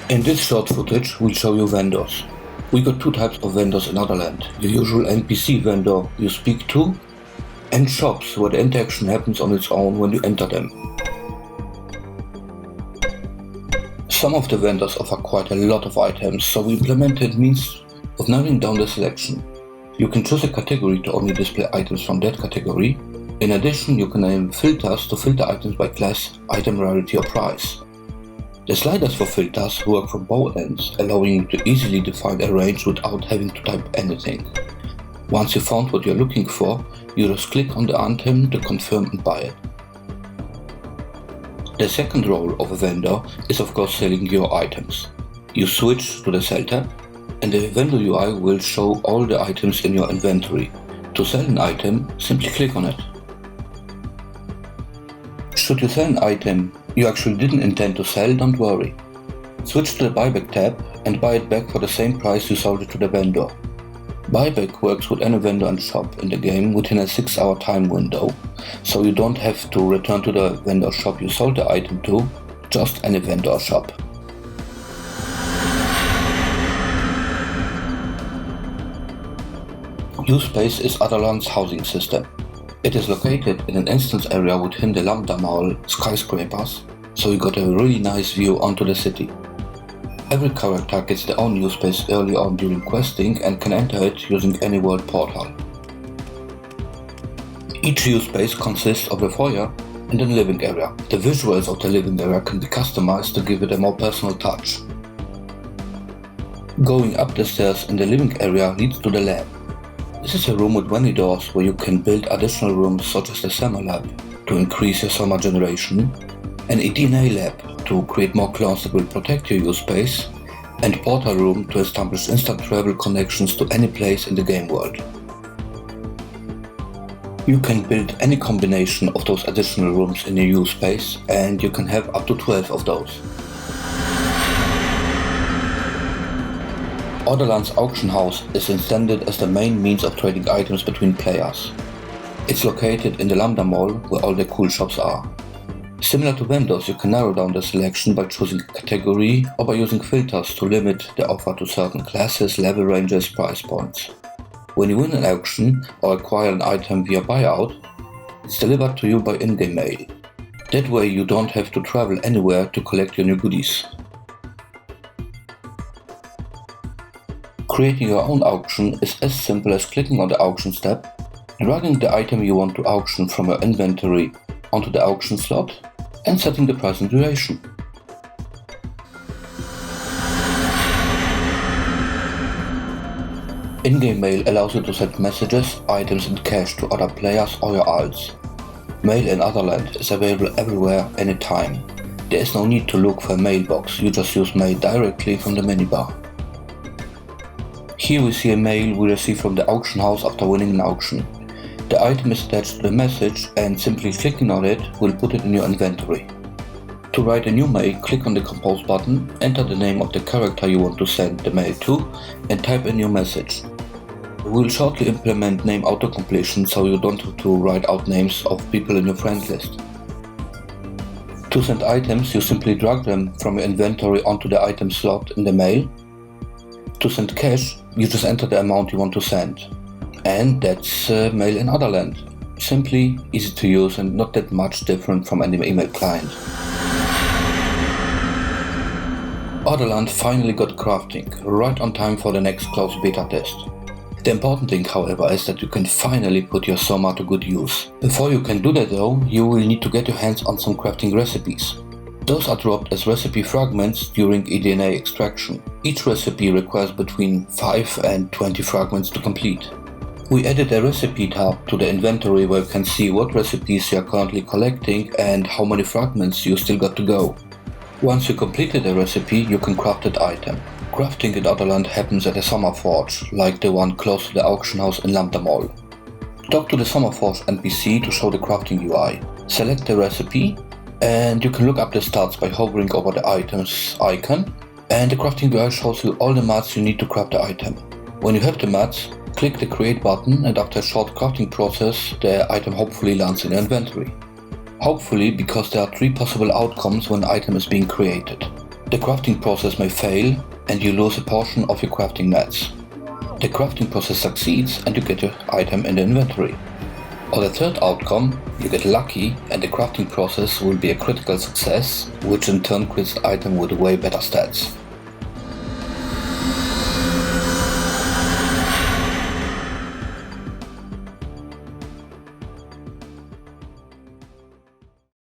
In this short footage we'll show you vendors. We got two types of vendors in Otherland, your usual NPC vendor you speak to, and shops where the interaction happens on its own when you enter them. Some of the vendors offer quite a lot of items, so we implemented means of narrowing down the selection. You can choose a category to only display items from that category. In addition, you can enable filters to filter items by class, item rarity or price. The sliders for filters work from both ends, allowing you to easily define a range without having to type anything. Once you found what you're looking for, you just click on the item to confirm and buy it. The second role of a vendor is of course selling your items. You switch to the Sell tab, and the vendor UI will show all the items in your inventory. To sell an item, simply click on it. Should you sell an item you actually didn't intend to sell, don't worry. Switch to the Buyback tab and buy it back for the same price you sold it to the vendor. Buyback works with any vendor and shop in the game within a 6-hour time window, so you don't have to return to the vendor shop you sold the item to, just any vendor or shop. U-Space is Otherland's housing system. It is located in an instance area within the Lambda Mall skyscrapers, so you got a really nice view onto the city. Every character gets their own U-Space early on during questing and can enter it using any world portal. Each U-Space consists of a foyer and a living area. The visuals of the living area can be customized to give it a more personal touch. Going up the stairs in the living area leads to the lab. This is a room with many doors where you can build additional rooms such as the summer lab to increase your summer generation, an DNA lab to create more clones that will protect your U-Space, and portal room to establish instant travel connections to any place in the game world. You can build any combination of those additional rooms in your U-Space, and you can have up to 12 of those. Otherland's auction house is intended as the main means of trading items between players. It's located in the Lambda Mall where all the cool shops are. Similar to vendors, you can narrow down the selection by choosing a category or by using filters to limit the offer to certain classes, level ranges, price points. When you win an auction or acquire an item via buyout, it's delivered to you by in-game mail. That way you don't have to travel anywhere to collect your new goodies. Creating your own auction is as simple as clicking on the Auctions tab, dragging the item you want to auction from your inventory onto the auction slot, and setting the price and duration. In-game mail allows you to send messages, items and cash to other players or your alts. Mail in Otherland is available everywhere, anytime. There is no need to look for a mailbox, you just use mail directly from the minibar. Here we see a mail we received from the auction house after winning an auction. The item is attached to the message and simply clicking on it will put it in your inventory. To write a new mail, click on the Compose button, enter the name of the character you want to send the mail to and type in your message. We will shortly implement name autocompletion so you don't have to write out names of people in your friend list. To send items, you simply drag them from your inventory onto the item slot in the mail. To send cash, you just enter the amount you want to send. And that's mail in Otherland. Simply, easy to use and not that much different from any email client. Otherland finally got crafting, right on time for the next closed beta test. The important thing, however, is that you can finally put your Soma to good use. Before you can do that though, you will need to get your hands on some crafting recipes. Those are dropped as recipe fragments during eDNA extraction. Each recipe requires between 5 and 20 fragments to complete. We added a recipe tab to the inventory where you can see what recipes you are currently collecting and how many fragments you still got to go. Once you completed a recipe, you can craft that item. Crafting in Otherland happens at a Summer Forge, like the one close to the auction house in Lambda Mall. Talk to the Summer Forge NPC to show the crafting UI. Select the recipe, and you can look up the stats by hovering over the item's icon, and the crafting UI shows you all the mats you need to craft the item. When you have the mats, click the create button, and after a short crafting process, the item hopefully lands in your inventory. Hopefully, because there are 3 possible outcomes when the item is being created. The crafting process may fail and you lose a portion of your crafting mats. The crafting process succeeds and you get your item in the inventory. Or the third outcome, you get lucky and the crafting process will be a critical success, which in turn creates an item with way better stats.